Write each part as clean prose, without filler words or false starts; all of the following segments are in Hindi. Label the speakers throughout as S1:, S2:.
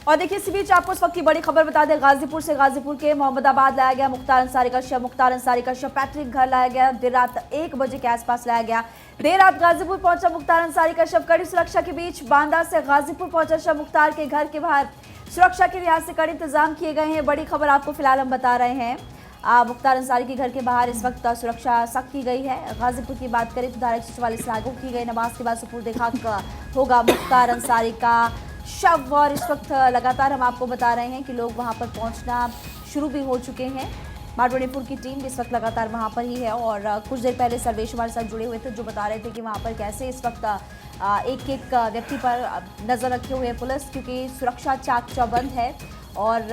S1: और देखिए इसी बीच आपको इस वक्त की बड़ी खबर बता दें, गाजीपुर से गाजीपुर के मोहम्मदाबाद लाया गया मुख्तार अंसारी का शव। मुख्तार अंसारी का शव पैतृक घर लाया गया, देर रात 1 बजे के आसपास लाया गया। देर रात गाजीपुर पहुंचा मुख्तार अंसारी का शव। कड़ी सुरक्षा के बीच बांदा से गाजीपुर पहुंचा शव मुख्तार के घर के बाहर सुरक्षा के लिहाज से कड़े इंतजाम किए गए हैं। बड़ी खबर आपको फिलहाल हम बता रहे हैं। मुख्तार अंसारी के घर के बाहर इस वक्त सुरक्षा सख्त की गई है। गाजीपुर की बात करें तो धारा 144 लागू की गई। नमाज के बाद सुपुर्द खाक होगा मुख्तार अंसारी का शव। और इस वक्त लगातार हम आपको बता रहे हैं कि लोग वहां पर पहुंचना शुरू भी हो चुके हैं। माय24 की टीम इस वक्त लगातार वहां पर ही है। और कुछ देर पहले सर्वेश हमारे साथ जुड़े हुए थे जो बता रहे थे कि वहां पर कैसे इस वक्त एक एक व्यक्ति पर नजर रखे हुए पुलिस, क्योंकि सुरक्षा चाक चौबंद है। और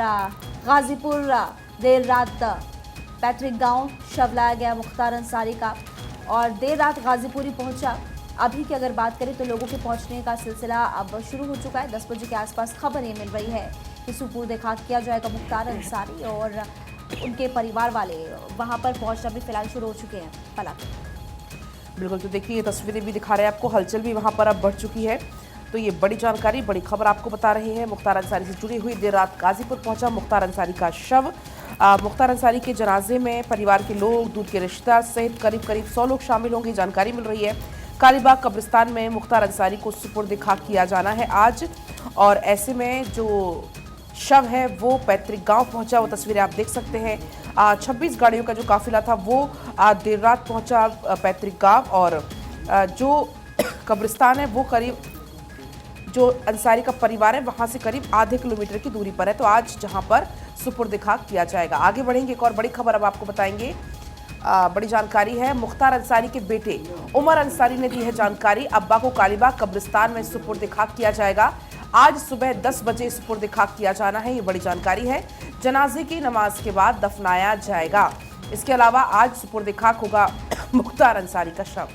S1: गाजीपुर देर रात पैतृक गांव शव लाया गया मुख्तार अंसारी का और देर रात गाजीपुर ही पहुंचा। अभी की अगर बात करें तो लोगों के पहुंचने का सिलसिला अब शुरू हो चुका है। 10 बजे के आसपास खबर ये मिल रही है कि सुपुर्द खाक किया जाएगा मुख्तार अंसारी और उनके परिवार वाले वहां पर पहुंचना भी फिलहाल शुरू हो चुके हैं। पलक
S2: बिल्कुल, तो देखिए ये तस्वीरें भी दिखा रहे हैं आपको, हलचल भी वहां पर अब बढ़ चुकी है। तो ये बड़ी जानकारी, बड़ी खबर आपको बता रहे हैं। मुख्तार अंसारी से जुड़ी हुई देर रात गाजीपुर पहुंचा मुख्तार अंसारी का शव। मुख्तार अंसारी के जनाजे में परिवार के लोग, दूर के रिश्तेदार सहित करीब 100 लोग शामिल होंगे, जानकारी मिल रही है। कालीबाग कब्रिस्तान में मुख्तार अंसारी को सुपुर्द खाक किया जाना है आज। और ऐसे में जो शव है वो पैतृक गांव पहुंचा, वो तस्वीरें आप देख सकते हैं। 26 गाड़ियों का जो काफिला था वो देर रात पहुंचा पैतृक गांव। और जो कब्रिस्तान है वो करीब, जो अंसारी का परिवार है वहां से करीब आधे किलोमीटर की दूरी पर है। तो आज जहां पर सुपुर्द खाक किया जाएगा। आगे बढ़ेंगे, एक और बड़ी खबर अब आपको बताएंगे। बड़ी जानकारी है, मुख्तार अंसारी के बेटे उमर अंसारी ने दी है जानकारी। अब्बा को कालीबाग कब्रिस्तान में सुपुर्द खाक किया जाएगा। आज सुबह 10 बजे सुपुर्द खाक किया जाना है, ये बड़ी जानकारी है। जनाजे की नमाज के बाद दफनाया जाएगा। इसके अलावा आज सुपुर्द खाक होगा मुख्तार अंसारी का शव।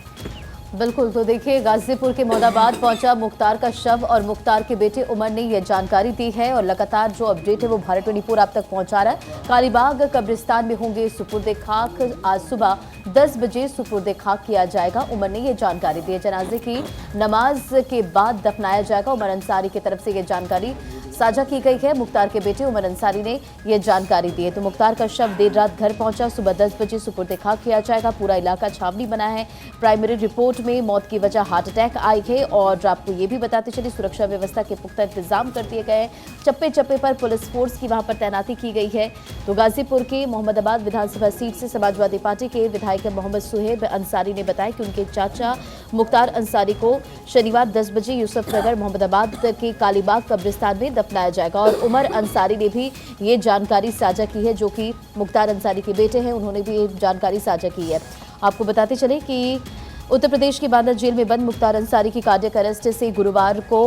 S3: बिल्कुल, तो देखिए गाजीपुर के मोहम्मदाबाद पहुंचा मुख्तार का शव और मुख्तार के बेटे उमर ने यह जानकारी दी है। और लगातार जो अपडेट है वो भारत24 आप तक पहुंचा रहा है। कालीबाग कब्रिस्तान में होंगे सुपुर्द खाक। आज सुबह 10 बजे सुपुर्द खाक किया जाएगा। उमर ने यह जानकारी दी है। जनाजे की नमाज के बाद दफनाया जाएगा। उमर अंसारी की तरफ से यह जानकारी साझा की गई है। मुख्तार के बेटे उमर अंसारी ने यह जानकारी दी है। तो मुख्तार का शव देर रात घर पहुंचा, सुबह 10 बजे सुपुर्द खाक किया जाएगा। पूरा इलाका छावनी बना है। प्राइमरी रिपोर्ट में मौत की वजह हार्ट अटैक आई है। और आपको ये भी बताते चलिए सुरक्षा व्यवस्था के पुख्ता इंतजाम कर दिए गए हैं। चप्पे चप्पे पर पुलिस फोर्स की वहां पर तैनाती की गई है। तो गाजीपुर के मोहम्मदाबाद विधानसभा सीट से समाजवादी पार्टी के विधायक मोहम्मद सुहेब अंसारी ने बताया कि उनके चाचा मुख्तार अंसारी को शनिवार 10 बजे यूसुफनगर मोहम्मदाबाद के कालीबाग कब्रिस्तान में दफनाया जाएगा। और उमर अंसारी ने भी ये जानकारी साझा की है, जो कि मुख्तार अंसारी के बेटे हैं, उन्होंने भी ये जानकारी साझा की है। आपको बताते चले कि उत्तर प्रदेश की बांदा जेल में बंद मुख्तार अंसारी की कार्डियक अरेस्ट से गुरुवार को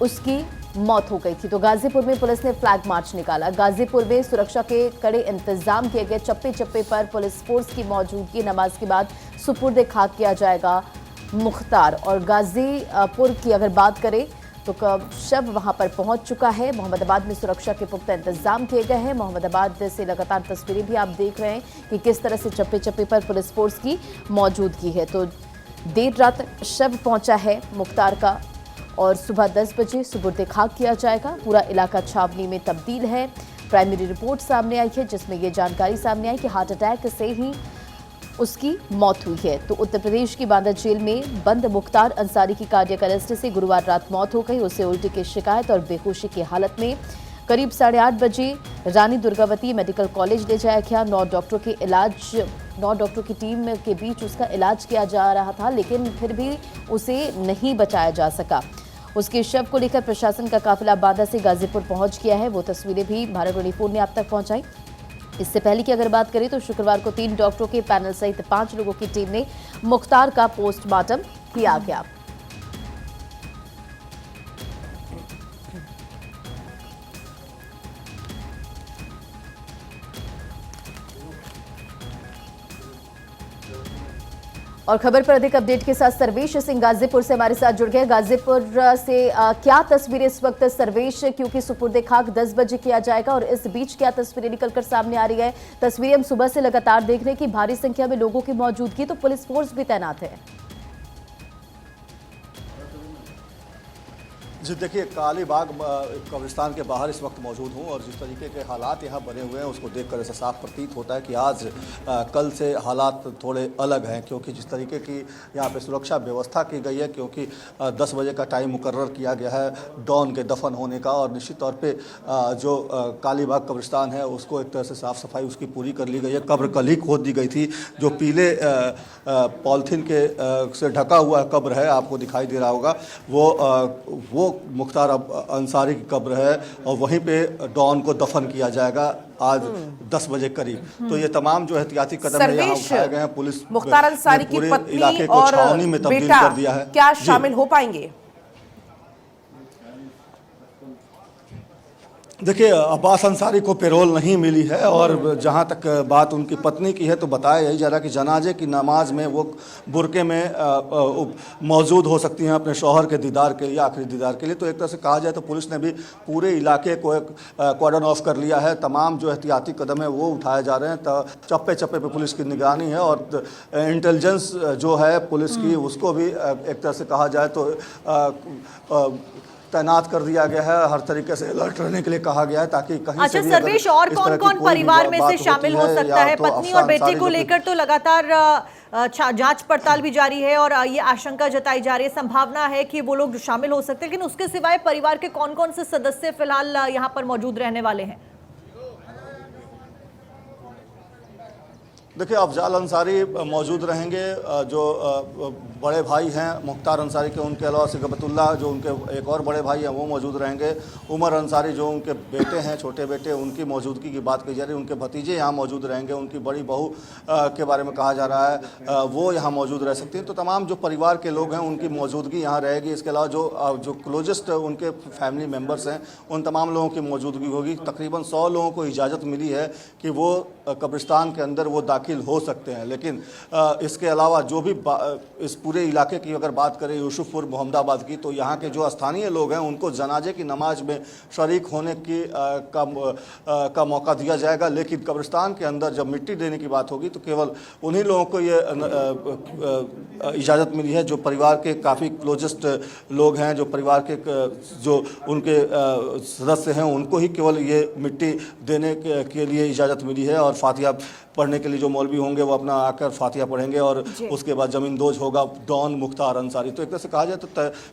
S3: उसकी मौत हो गई थी। तो गाजीपुर में पुलिस ने फ्लैग मार्च निकाला। गाजीपुर में सुरक्षा के कड़े इंतजाम किए गए। चप्पे चप्पे पर पुलिस फोर्स की मौजूदगी। नमाज के बाद सुपुर्द खाक किया जाएगा मुख्तार। और गाजीपुर की अगर बात करें तो शव वहां पर पहुंच चुका है। मोहम्मदाबाद में सुरक्षा के पुख्ता इंतजाम किए गए हैं। मोहम्मदाबाद से लगातार तस्वीरें भी आप देख रहे हैं कि किस तरह से चप्पे चप्पे पर पुलिस फोर्स की मौजूदगी है। तो देर रात शव पहुंचा है मुख्तार का और सुबह 10 बजे सुपुर्द खाक किया जाएगा। पूरा इलाका छावनी में तब्दील है। प्राइमरी रिपोर्ट सामने आई है जिसमें यह जानकारी सामने आई कि हार्ट अटैक से ही उसकी मौत हुई है। तो उत्तर प्रदेश की बांदा जेल में बंद मुख्तार अंसारी की कार्डियक अरेस्ट से गुरुवार रात मौत हो गई। उसे उल्टी की शिकायत और बेहोशी की हालत में करीब 8:30 बजे रानी दुर्गावती मेडिकल कॉलेज ले जाया गया। 9 डॉक्टरों की टीम के बीच उसका इलाज किया जा रहा था, लेकिन फिर भी उसे नहीं बचाया जा सका। उसके शव को लेकर प्रशासन का काफिला बांदा से गाजीपुर पहुंच गया है। वो तस्वीरें भी भारत24 ने आप तक पहुंचाई। इससे पहले की अगर बात करें तो शुक्रवार को 3 डॉक्टरों के पैनल सहित 5 लोगों की टीम ने मुख्तार का पोस्टमार्टम किया गया। और खबर पर अधिक अपडेट के साथ सर्वेश सिंह गाजीपुर से हमारे साथ जुड़ गए। गाजीपुर से क्या तस्वीरें इस वक्त सर्वेश, क्योंकि सुपुर्द खाक 10 बजे किया जाएगा और इस बीच क्या तस्वीरें निकलकर सामने आ रही है? तस्वीरें हम सुबह से लगातार देख रहे हैं कि भारी संख्या में लोगों की मौजूदगी, तो पुलिस फोर्स भी तैनात है।
S4: जी देखिए, कालीबाग कब्रिस्तान के बाहर इस वक्त मौजूद हूँ और जिस तरीके के हालात यहाँ बने हुए हैं उसको देखकर ऐसा साफ प्रतीत होता है कि आज कल से हालात थोड़े अलग हैं, क्योंकि जिस तरीके की यहाँ पे सुरक्षा व्यवस्था की गई है, क्योंकि 10 बजे का टाइम मुकर्रर किया गया है डॉन के दफन होने का, और निश्चित तौर पे जो कालीबाग कब्रिस्तान है उसको एक तरह से साफ़ सफाई उसकी पूरी कर ली गई है। कब्र कल ही खोद दी गई थी, जो पीले पॉलीथीन के से ढका हुआ कब्र है, आपको दिखाई दे रहा होगा, वो मुख्तार अंसारी की कब्र है और वहीं पे डॉन को दफन किया जाएगा आज 10 बजे करीब। तो ये तमाम जो एहतियाती कदम है यहाँ उठाए गए हैं। पुलिस
S2: मुख्तार अंसारी की
S4: पूरे
S2: पत्नी
S4: इलाके को
S2: और
S4: छावनी में तब्दील
S2: बेटा
S4: कर दिया है।
S2: क्या शामिल हो पाएंगे?
S4: देखिए, अब्बास अंसारी को पेरोल नहीं मिली है और जहाँ तक बात उनकी पत्नी की है तो बताया यही जा रहा है कि जनाजे की नमाज में वो बुरके में मौजूद हो सकती हैं अपने शौहर के दीदार के लिए, आखिरी दीदार के लिए। तो एक तरह से कहा जाए तो पुलिस ने भी पूरे इलाके को एक कॉर्डन ऑफ कर लिया है। तमाम जो एहतियाती कदम है वो उठाए जा रहे हैं। चप्पे चप्पे पे पुलिस की निगरानी है और इंटेलिजेंस जो है पुलिस की उसको भी एक तरह से कहा जाए तो तैनात कर दिया गया है। हर तरीके से अलर्ट रहने के लिए कहा गया है ताकि कहीं से भी
S5: सर्वेश, और कौन कौन परिवार में से शामिल हो सकता है? पत्नी और बेटे को लेकर तो लगातार जांच पड़ताल भी जारी है और ये आशंका जताई जा रही है, संभावना है कि वो लोग शामिल हो सकते हैं, लेकिन उसके सिवाय परिवार के कौन कौन से सदस्य फिलहाल यहाँ पर मौजूद रहने वाले हैं?
S4: देखिए, अफजाल अंसारी मौजूद रहेंगे, जो बड़े भाई हैं मुख्तार अंसारी के, उनके अलावा सिगबतुल्ला जो उनके एक और बड़े भाई हैं वो मौजूद रहेंगे। उमर अंसारी जो उनके बेटे हैं, छोटे बेटे, उनकी मौजूदगी की बात की जा रही है। उनके भतीजे यहाँ मौजूद रहेंगे। उनकी बड़ी बहू के बारे में कहा जा रहा है वो यहाँ मौजूद रह सकती हैं। तो तमाम जो परिवार के लोग हैं उनकी मौजूदगी यहाँ रहेगी। इसके अलावा जो क्लोजेस्ट उनके फैमिली मेम्बर्स हैं उन तमाम लोगों की मौजूदगी होगी। तकरीबन 100 लोगों को इजाज़त मिली है कि वो कब्रिस्तान के अंदर वो दाखिल हो सकते हैं। लेकिन इसके अलावा जो भी इस पूरे इलाके की अगर बात करें, यूसुफपुर, मोहम्मदाबाद की, तो यहाँ के जो स्थानीय लोग हैं उनको जनाजे की नमाज में शरीक होने की का मौका दिया जाएगा। लेकिन कब्रिस्तान के अंदर जब मिट्टी देने की बात होगी तो केवल उन्हीं लोगों को ये इजाज़त मिली है जो परिवार के काफ़ी क्लोजेस्ट लोग हैं, जो परिवार के जो उनके सदस्य हैं, उनको ही केवल ये मिट्टी देने के लिए इजाज़त मिली है। और फातिहा पढ़ने के लिए जो मौलवी होंगे वो अपना आकर फातिहा पढ़ेंगे और उसके बाद ज़मींदोज होगा डॉन मुख्तार अंसारी। तो एक तरह से कहा जाए तो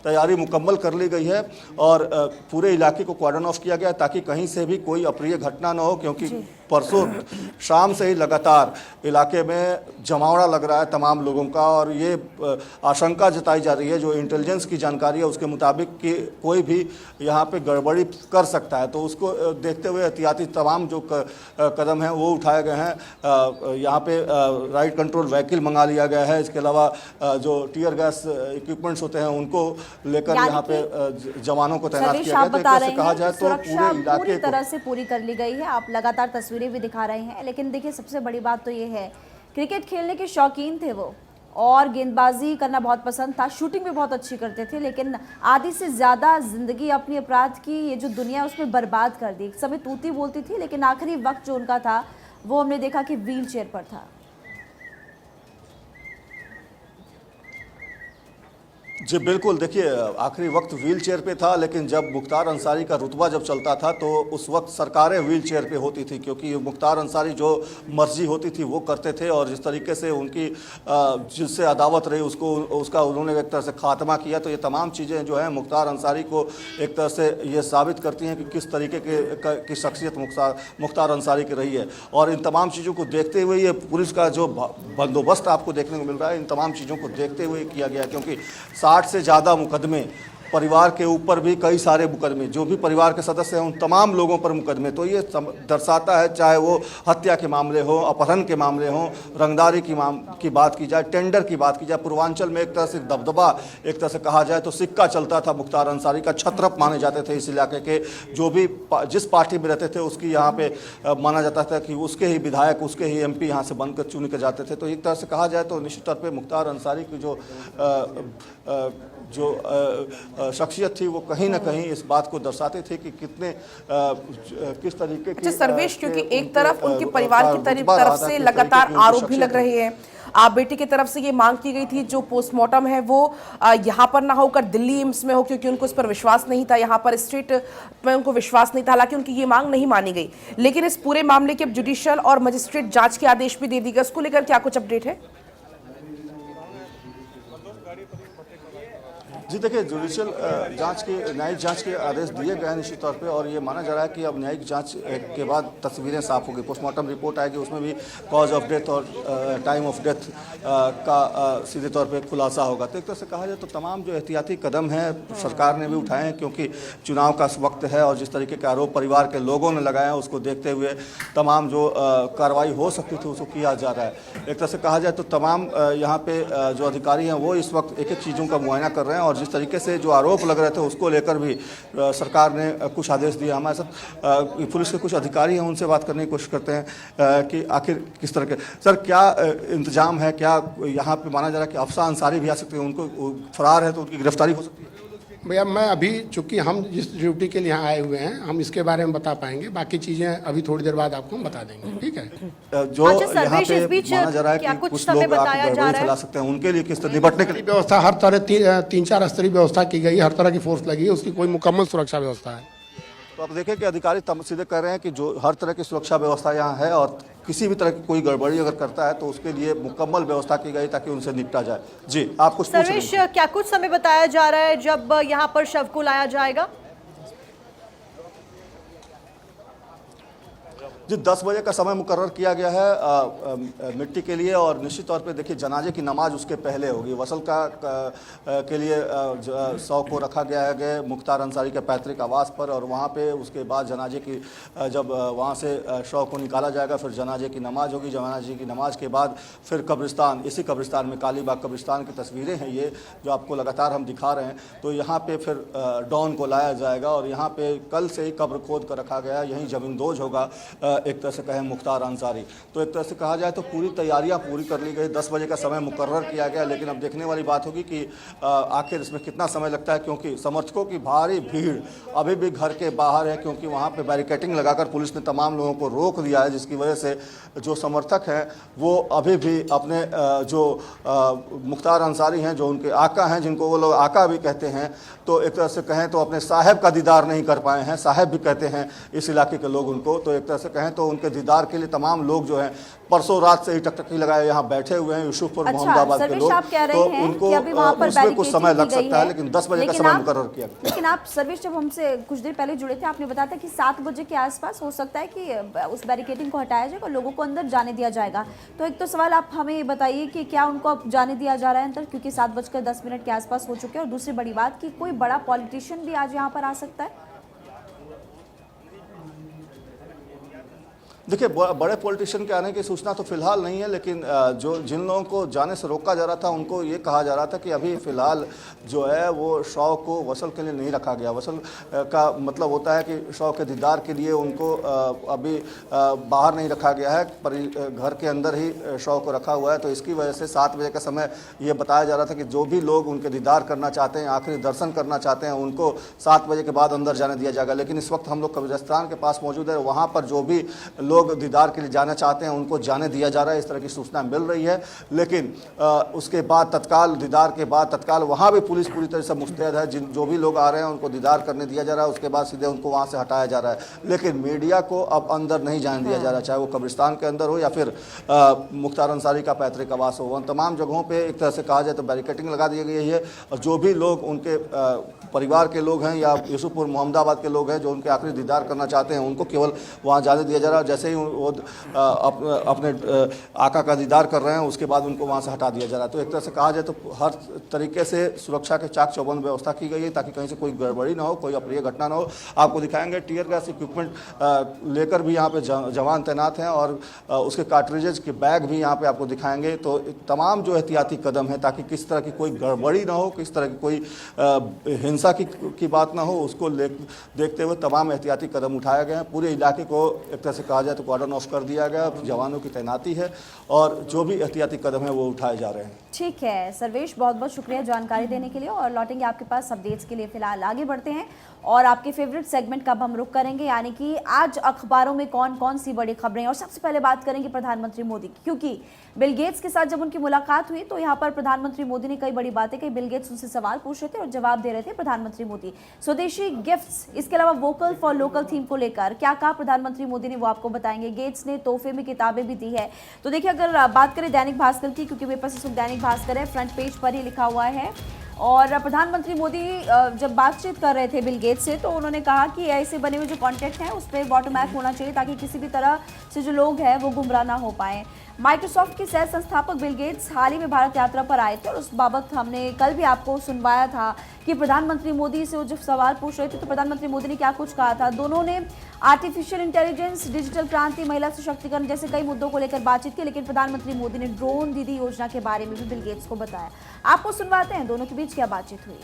S4: तैयारी मुकम्मल कर ली गई है और पूरे इलाके को कॉर्डन ऑफ किया गया ताकि कहीं से भी कोई अप्रिय घटना न हो, क्योंकि परसों शाम से ही लगातार इलाके में जमावड़ा लग रहा है तमाम लोगों का और ये आशंका जताई जा रही है, जो इंटेलिजेंस की जानकारी है उसके मुताबिक कि कोई भी यहाँ पे गड़बड़ी कर सकता है। तो उसको देखते हुए एहतियाती तमाम जो कदम हैं वो उठाए गए हैं। यहाँ पे राइट कंट्रोल व्हीकल मंगा लिया गया है। इसके अलावा जो टीयर गैस इक्विपमेंट्स होते हैं उनको लेकर यहाँ पे जवानों को तैनात किया गया। तो एक तरह से कहा जाए तो पूरे इलाके
S1: पूरी तरह से पूरी कर ली गई है। आप लगातार तस्वीरें भी दिखा रहे हैं, लेकिन देखिए सबसे बड़ी बात तो ये है, क्रिकेट खेलने के शौकीन थे वो और गेंदबाजी करना बहुत पसंद था, शूटिंग भी बहुत अच्छी करते थे, लेकिन आधी से ज़्यादा ज़िंदगी अपनी अपराध की ये जो दुनिया है उसमें बर्बाद कर दी। एक समय तूती बोलती थी, लेकिन आखिरी वक्त जो उनका था वो हमने देखा कि व्हील चेयर पर था।
S4: जी बिल्कुल, देखिए आखिरी वक्त व्हील चेयर पे था, लेकिन जब मुख्तार अंसारी का रुतबा जब चलता था तो उस वक्त सरकारें व्हील चेयर पे होती थी, क्योंकि मुख्तार अंसारी जो मर्जी होती थी वो करते थे और जिस तरीके से उनकी जिससे अदावत रही उसका उन्होंने एक तरह से खात्मा किया। तो ये तमाम चीज़ें जो हैं मुख्तार अंसारी को एक तरह से ये साबित करती हैं कि किस तरीके की शख्सियत मुख्तार अंसारी की रही है। और इन तमाम चीज़ों को देखते हुए ये पुलिस का जो बंदोबस्त आपको देखने को मिल रहा है, इन तमाम चीज़ों को देखते हुए किया गया, क्योंकि 60 से ज़्यादा मुकदमे परिवार के ऊपर भी, कई सारे मुकदमे जो भी परिवार के सदस्य हैं उन तमाम लोगों पर मुकदमे। तो ये दर्शाता है, चाहे वो हत्या के मामले हो, अपहरण के मामले हों, रंगदारी की बात की जाए, टेंडर की बात की जाए, पूर्वांचल में एक तरह से दबदबा, एक तरह से कहा जाए तो सिक्का चलता था मुख्तार अंसारी का। छत्रप माने जाते थे इस इलाके के, जो भी जिस पार्टी में रहते थे उसकी यहाँ पे माना जाता था कि उसके ही विधायक, उसके ही MP यहाँ से बनकर चुन के जाते थे। तो एक तरह से कहा जाए तो निश्चित तौर पर मुख्तार अंसारी की जो जो शख्सियत थी वो कहीं ना कहीं इस बात को दर्शाते थे कि कितने किस तरीके की
S2: सर्वेश, क्योंकि एक तरफ उनके परिवार की तरफ से लगातार आरोप भी लग रहे हैं, आप बेटी की तरफ से ये मांग की गई थी जो पोस्टमार्टम है वो यहाँ पर ना होकर दिल्ली एम्स में हो, क्योंकि उनको इस पर विश्वास नहीं था, यहाँ पर स्टेट में उनको विश्वास नहीं था। हालांकि उनकी ये मांग नहीं मानी गई, लेकिन इस पूरे मामले की अब जुडिशियल और मजिस्ट्रेट जांच के आदेश भी दे दी गए, उसको लेकर क्या कुछ अपडेट है?
S4: जी देखिए, जुडिशियल जांच के न्यायिक जांच के आदेश दिए गए हैं निश्चित तौर पे, और ये माना जा रहा है कि अब न्यायिक जांच के बाद तस्वीरें साफ होगी। पोस्टमार्टम रिपोर्ट आएगी, उसमें भी कॉज ऑफ डेथ और टाइम ऑफ डेथ का सीधे तौर पे खुलासा होगा। तो एक तरह से कहा जाए तो तमाम जो एहतियाती कदम हैं सरकार ने भी उठाए हैं, क्योंकि चुनाव का वक्त है और जिस तरीके के आरोप परिवार के लोगों ने लगाए हैं उसको देखते हुए तमाम जो कार्रवाई हो सकती थी उसको किया जा रहा है। एक तरह से कहा जाए तो तमाम यहाँ पे जो अधिकारी हैं वो इस वक्त एक एक चीज़ों का मुआयना कर रहे हैं, और जिस तरीके से जो आरोप लग रहे थे उसको लेकर भी सरकार ने कुछ आदेश दिए। हमारे साथ पुलिस के कुछ अधिकारी हैं, उनसे बात करने की कोशिश करते हैं कि आखिर किस तरह के सर क्या इंतजाम है, क्या यहाँ पे माना जा रहा है कि अफसा अंसारी भी आ सकते हैं, उनको फरार है तो उनकी गिरफ्तारी हो सकती है?
S6: भैया मैं अभी चूंकि हम जिस ड्यूटी के लिए यहाँ आए हुए हैं हम इसके बारे में बता पाएंगे, बाकी चीजें अभी थोड़ी देर बाद आपको हम बता देंगे, ठीक है?
S4: जो यहाँ पे माना जा रहा है कि कुछ लोग आके गड़बड़ी फैला सकते हैं, उनके लिए किस तरह निपटने के लिए
S6: व्यवस्था हर तरह 3-4 स्तरीय व्यवस्था की गई है, हर तरह की फोर्स लगी है, उसकी कोई मुकम्मल सुरक्षा व्यवस्था है।
S4: तो आप देखें कि अधिकारी सीधे कह रहे हैं कि जो हर तरह की सुरक्षा व्यवस्था यहाँ है, और किसी भी तरह की कोई गड़बड़ी अगर करता है तो उसके लिए मुकम्मल व्यवस्था की गई ताकि उनसे निपटा जाए। जी आप कुछ
S5: सर्वेश, क्या कुछ समय बताया जा रहा है जब यहाँ पर शव को लाया जाएगा?
S4: जी 10 बजे का समय मुकर्रर किया गया है मिट्टी के लिए, और निश्चित तौर पे देखिए जनाजे की नमाज उसके पहले होगी। वसल के लिए शव को रखा गया है मुख्तार अंसारी के पैतृक आवास पर, और वहाँ पे उसके बाद जनाजे की जब वहाँ से शव को निकाला जाएगा फिर जनाजे की नमाज होगी। जनाजे की नमाज के बाद फिर कब्रिस्तान, इसी कब्रिस्तान में कालीबाग कब्रिस्तान की तस्वीरें हैं ये जो आपको लगातार हम दिखा रहे हैं। तो यहाँ पे फिर डॉन को लाया जाएगा, और यहाँ पे कल से ही कब्र खोद कर रखा गया है, यहीं जमींदोज होगा एक तरह से कहें मुख्तार अंसारी। तो एक तरह से कहा जाए तो पूरी तैयारियां पूरी कर ली गई, 10 बजे का समय मुकर्रर किया गया, लेकिन अब देखने वाली बात होगी कि आखिर इसमें कितना समय लगता है, क्योंकि समर्थकों की भारी भीड़ अभी भी घर के बाहर है, क्योंकि वहां पे बैरिकेटिंग लगाकर पुलिस ने तमाम लोगों को रोक दिया है, जिसकी वजह से जो समर्थक हैं वो अभी भी अपने जो मुख्तार अंसारी हैं जो उनके आका हैं, जिनको वो लोग आका भी कहते हैं, तो एक तरह से कहें तो अपने साहब का दीदार नहीं कर पाए हैं। साहब भी कहते हैं इस इलाके के लोग उनको, तो एक तरह से कहें तो उनके दीदार के लिए तमाम लोग जो हैं परसों रात से ही टकटकी लगाए यहाँ बैठे हुए हैं यूसुफपुर मोहम्मदाबाद के लोग। तो उनको उसमें कुछ समय लग सकता है, लेकिन 10 बजे का समय मुकर्रर किया गया।
S1: लेकिन आप सर्वेश जब हमसे कुछ देर पहले जुड़े थे आपने बताया था कि 7 बजे के आसपास हो सकता है कि उस बैरिकेडिंग को हटाया जाएगा और लोगों को अंदर जाने दिया जाएगा। तो एक तो सवाल आप हमें बताइए कि क्या उनको अब जाने दिया जा रहा है अंदर, क्योंकि 7:10 के आसपास हो चुके हैं, और दूसरी बड़ी बात कि कोई बड़ा पॉलिटिशियन भी आज यहाँ पर आ सकता है?
S4: देखिए बड़े पॉलिटिशियन के आने की सूचना तो फिलहाल नहीं है, लेकिन जो जिन लोगों को जाने से रोका जा रहा था उनको ये कहा जा रहा था कि अभी फ़िलहाल जो है वो शव को वसल के लिए नहीं रखा गया। वसल का मतलब होता है कि शव के दीदार के लिए उनको अभी बाहर नहीं रखा गया है, पर घर के अंदर ही शव को रखा हुआ है। तो इसकी वजह से 7 बजे का समय ये बताया जा रहा था कि जो भी लोग उनके दीदार करना चाहते हैं, आखिरी दर्शन करना चाहते हैं, उनको 7 बजे के बाद अंदर जाने दिया जाएगा। लेकिन इस वक्त हम लोग कब्रिस्तान के पास मौजूद है, वहाँ पर जो भी लोग दीदार के लिए जाना चाहते हैं उनको जाने दिया जा रहा है, इस तरह की सूचना मिल रही है। लेकिन उसके बाद तत्काल दीदार के बाद तत्काल वहाँ भी पुलिस पूरी तरह से मुस्तैद है, जो भी लोग आ रहे हैं उनको दीदार करने दिया जा रहा है, उसके बाद सीधे उनको वहाँ से हटाया जा रहा है। लेकिन मीडिया को अब अंदर नहीं जाने दिया जा रहा, चाहे वो कब्रिस्तान के अंदर हो या फिर मुख्तार अंसारी का पैतृक आवास हो। उन तमाम जगहों पर एक तरह से कहा जाए तो बैरिकेटिंग लगा दी गई है, और जो भी लोग उनके परिवार के लोग हैं या यूसुफपुर मोहम्मदाबाद के लोग हैं जो उनके आखिरी दीदार करना चाहते हैं उनको केवल वहाँ जाने दिया जा रहा है। जैसे ही वो अपने आका का दीदार कर रहे हैं उसके बाद उनको वहाँ से हटा दिया जा रहा है। तो एक तरह से कहा जाए तो हर तरीके से सुरक्षा के चाक चौबंद व्यवस्था की गई है ताकि कहीं से कोई गड़बड़ी ना हो, कोई अप्रिय घटना ना हो। आपको दिखाएंगे टीयर गैस इक्विपमेंट लेकर भी यहाँ पे जवान तैनात हैं, और उसके कार्ट्रिजेज के बैग भी यहाँ पे आपको दिखाएंगे। तो तमाम जो एहतियाती कदम है ताकि किस तरह की कोई गड़बड़ी ना हो, किस तरह की कोई हिंसा की बात ना हो, उसको देखते हुए तमाम एहतियाती कदम उठाए गए हैं। पूरे इलाके को एक तरह से कहा जाए तो कॉर्डन ऑफ कर दिया गया, जवानों की तैनाती है और जो भी एहतियाती कदम है वो उठाए जा रहे हैं।
S1: ठीक है सर्वेश, बहुत बहुत शुक्रिया जानकारी देने के लिए और लौटेंगे आपके पास अपडेट्स के लिए। फिलहाल आगे बढ़ते हैं और आपके फेवरेट सेगमेंट का अब हम रुख करेंगे, यानी कि आज अखबारों में कौन कौन सी बड़ी खबरें। और सबसे पहले बात करेंगे प्रधानमंत्री मोदी की, क्योंकि बिल गेट्स के साथ जब उनकी मुलाकात हुई तो यहाँ पर प्रधानमंत्री मोदी ने कई बड़ी बातें कही। बिल गेट्स उनसे सवाल पूछ रहे थे और जवाब दे रहे थे प्रधानमंत्री मोदी। स्वदेशी गिफ्ट्स, इसके अलावा वोकल फॉर लोकल थीम को लेकर क्या कहा प्रधानमंत्री मोदी ने, वो आपको बताएंगे। गेट्स ने तोहफे में किताबें भी दी है। तो देखिए, अगर बात करें दैनिक भास्कर की, क्योंकि मेरे पास इस वक्त दैनिक भास्कर है, फ्रंट पेज पर ही लिखा हुआ है। और प्रधानमंत्री मोदी जब बातचीत कर रहे थे बिल गेट्स से तो उन्होंने कहा कि ऐसे बने हुए जो कॉन्टेंट हैं उस पर बॉटम अप होना चाहिए ताकि किसी भी तरह से जो लोग हैं वो गुमराह ना हो पाए। माइक्रोसॉफ्ट के सह संस्थापक बिल गेट्स हाल ही में भारत यात्रा पर आए थे और उस बाबत हमने कल भी आपको सुनवाया था कि प्रधानमंत्री मोदी से वो जब सवाल पूछ रहे थे तो प्रधानमंत्री मोदी ने क्या कुछ कहा था। दोनों ने आर्टिफिशियल इंटेलिजेंस, डिजिटल क्रांति, महिला सशक्तिकरण जैसे कई मुद्दों को लेकर बातचीत की, लेकिन प्रधानमंत्री मोदी ने ड्रोन दीदी योजना के बारे में भी बिल गेट्स को बताया। आपको सुनवाते हैं दोनों के बीच क्या बातचीत हुई।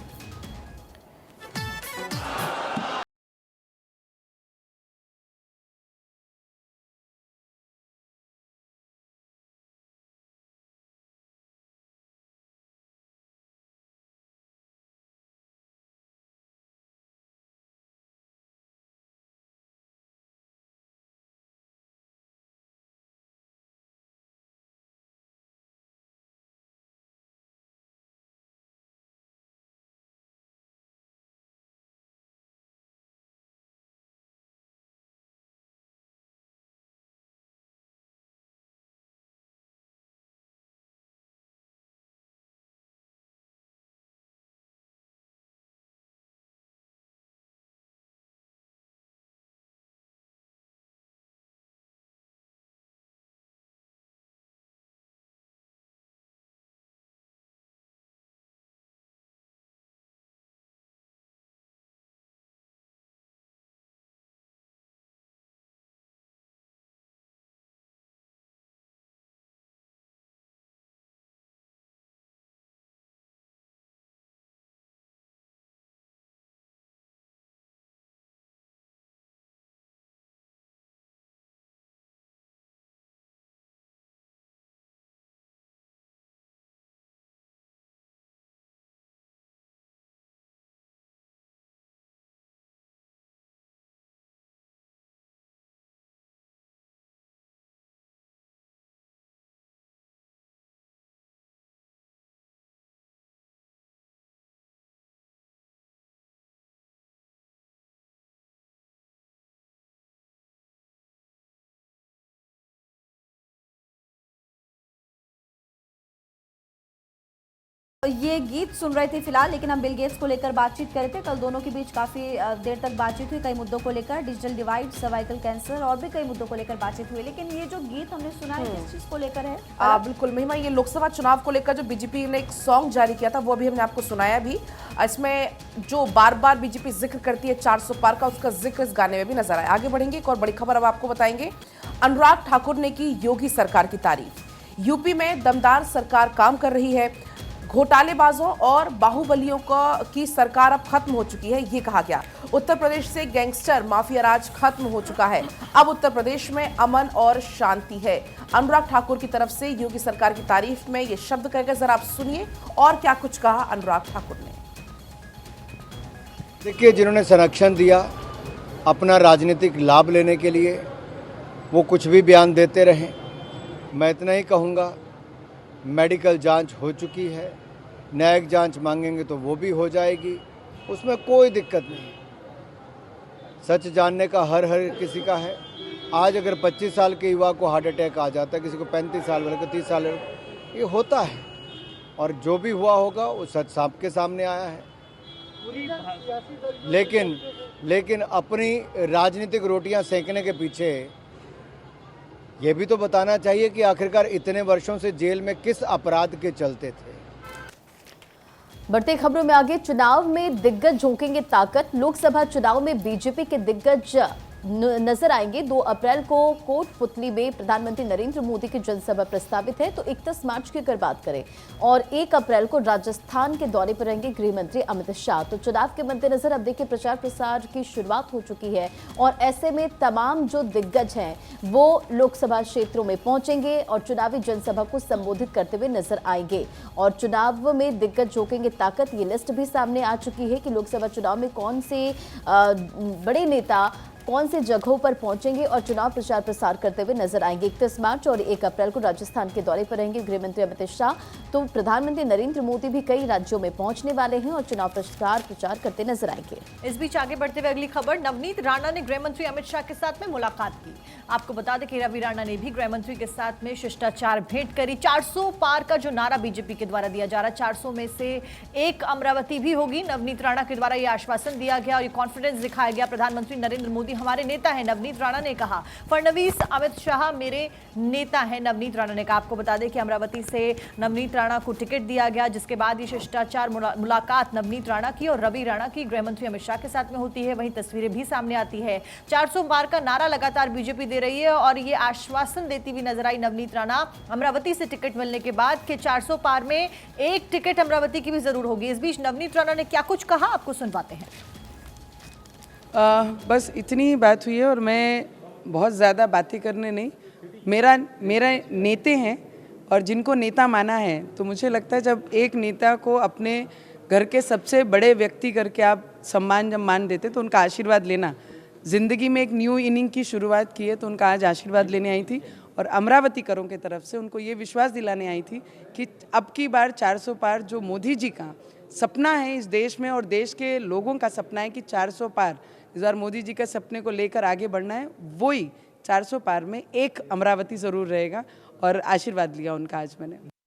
S1: ये गीत सुन रहे थे फिलहाल, लेकिन हम बिल गेट्स को लेकर बातचीत कर रहे थे। कल दोनों के बीच काफी देर तक बातचीत हुई कई मुद्दों को लेकर, डिजिटल डिवाइड, सर्वाइकल कैंसर और भी कई मुद्दों को लेकर बातचीत हुई। लेकिन ये जो गीत हमने सुना है किस चीज को लेकर है?
S2: बिल्कुल महिमा, ये लोकसभा चुनाव को लेकर जो बीजेपी ने एक सॉन्ग जारी किया था वो भी हमने आपको सुनाया भी। इसमें जो बार बार बीजेपी जिक्र करती है 400 पार का, उसका जिक्र इस गाने में भी नजर आया। आगे बढ़ेंगे, एक और बड़ी खबर अब आपको बताएंगे। अनुराग ठाकुर ने की योगी सरकार की तारीफ। यूपी में दमदार सरकार काम कर रही है, घोटालेबाजों और बाहुबलियों की सरकार अब खत्म हो चुकी है, ये कहा गया। उत्तर प्रदेश से गैंगस्टर माफिया राज खत्म हो चुका है, अब उत्तर प्रदेश में अमन और शांति है। अनुराग ठाकुर की तरफ से योगी सरकार की तारीफ में ये शब्द कहेगा, जरा आप सुनिए और क्या कुछ कहा अनुराग ठाकुर ने।
S7: देखिए, जिन्होंने संरक्षण दिया अपना राजनीतिक लाभ लेने के लिए, वो कुछ भी बयान देते रहे। मैं इतना ही कहूँगा, मेडिकल जांच हो चुकी है, न्यायिक जांच मांगेंगे तो वो भी हो जाएगी, उसमें कोई दिक्कत नहीं। सच जानने का हर किसी का है। आज अगर 25 साल के युवा को हार्ट अटैक आ जाता है, किसी को 35 साल वाले को 30 साल, ये होता है। और जो भी हुआ होगा वो सच सबके सामने आया है। लेकिन अपनी राजनीतिक रोटियां सेकने के पीछे ये भी तो बताना चाहिए कि आखिरकार इतने वर्षों से जेल में किस अपराध के चलते थे।
S3: बढ़ते खबरों में आगे, चुनाव में दिग्गज झोंकेंगे ताकत। लोकसभा चुनाव में बीजेपी के दिग्गज नजर आएंगे। 2 अप्रैल को कोटपुतली में प्रधानमंत्री नरेंद्र मोदी की जनसभा प्रस्तावित है, तो 31 मार्च की अगर बात करें, और 1 अप्रैल को राजस्थान के दौरे पर रहेंगे गृह मंत्री अमित शाह। तो चुनाव के मद्देनजर अब देखिए प्रचार प्रसार की शुरुआत हो चुकी है और ऐसे में तमाम जो दिग्गज हैं वो लोकसभा क्षेत्रों में पहुंचेंगे और चुनावी जनसभा को संबोधित करते हुए नजर आएंगे। और चुनाव में दिग्गज झोंकेंगे ताकत, ये लिस्ट भी सामने आ चुकी है कि लोकसभा चुनाव में कौन से बड़े नेता कौन से जगहों पर पहुंचेंगे और चुनाव प्रचार प्रसार करते हुए नजर आएंगे। 31 मार्च और 1 अप्रैल को राजस्थान के दौरे पर रहेंगे गृह मंत्री अमित शाह। तो प्रधानमंत्री नरेंद्र मोदी भी कई राज्यों में पहुंचने वाले हैं और चुनाव प्रचार करते नजर आएंगे।
S5: इस बीच आगे बढ़ते हुए अगली खबर, नवनीत राणा ने गृह मंत्री अमित शाह के साथ में मुलाकात की। आपको बता दें कि रवि राणा ने भी गृह मंत्री के साथ में शिष्टाचार भेंट करी। 400 पार का जो नारा बीजेपी के द्वारा दिया जा रहा है, 400 में से एक अमरावती भी होगी। नवनीत राणा के द्वारा यह आश्वासन दिया गया और ये कॉन्फिडेंस दिखाया गया। प्रधानमंत्री नरेंद्र मोदी हमारे नेता हैं, नवनीत राणा ने कहा। फडणवीस अमित शाह मेरे नेता हैं, नवनीत राणा ने कहा। आपको बता दें कि अमरावती से नवनीत राणा को टिकट दिया गया, जिसके बाद ये शिष्टाचार मुलाकात नवनीत राणा की और रवि राणा की गृह मंत्री अमित शाह के साथ में होती है। वहीं तस्वीरें भी सामने आती है। 400 पार का नारा लगातार बीजेपी दे रही है और ये आश्वासन देती हुई नजर आई नवनीत राणा अमरावती से टिकट मिलने के बाद कि 400 पार में एक टिकट अमरावती की भी जरूर होगी। इस बीच नवनीत राणा ने क्या कुछ कहा, आपको सुनवाते हैं।
S8: बस इतनी ही बात हुई है और मैं बहुत ज़्यादा बातें करने नहीं, मेरा नेता हैं और जिनको नेता माना है, तो मुझे लगता है जब एक नेता को अपने घर के सबसे बड़े व्यक्ति करके आप सम्मान जब मान देते तो उनका आशीर्वाद लेना, ज़िंदगी में एक न्यू इनिंग की शुरुआत की है, तो उनका आज आशीर्वाद लेने आई थी और अमरावती करों की तरफ से उनको ये विश्वास दिलाने आई थी कि अब की बार 400 पार जो मोदी जी का सपना है इस देश में और देश के लोगों का सपना है कि 400 पार इस बार मोदी जी के सपने को लेकर आगे बढ़ना है, वही 400 पार में एक अमरावती ज़रूर रहेगा और आशीर्वाद लिया उनका आज मैंने।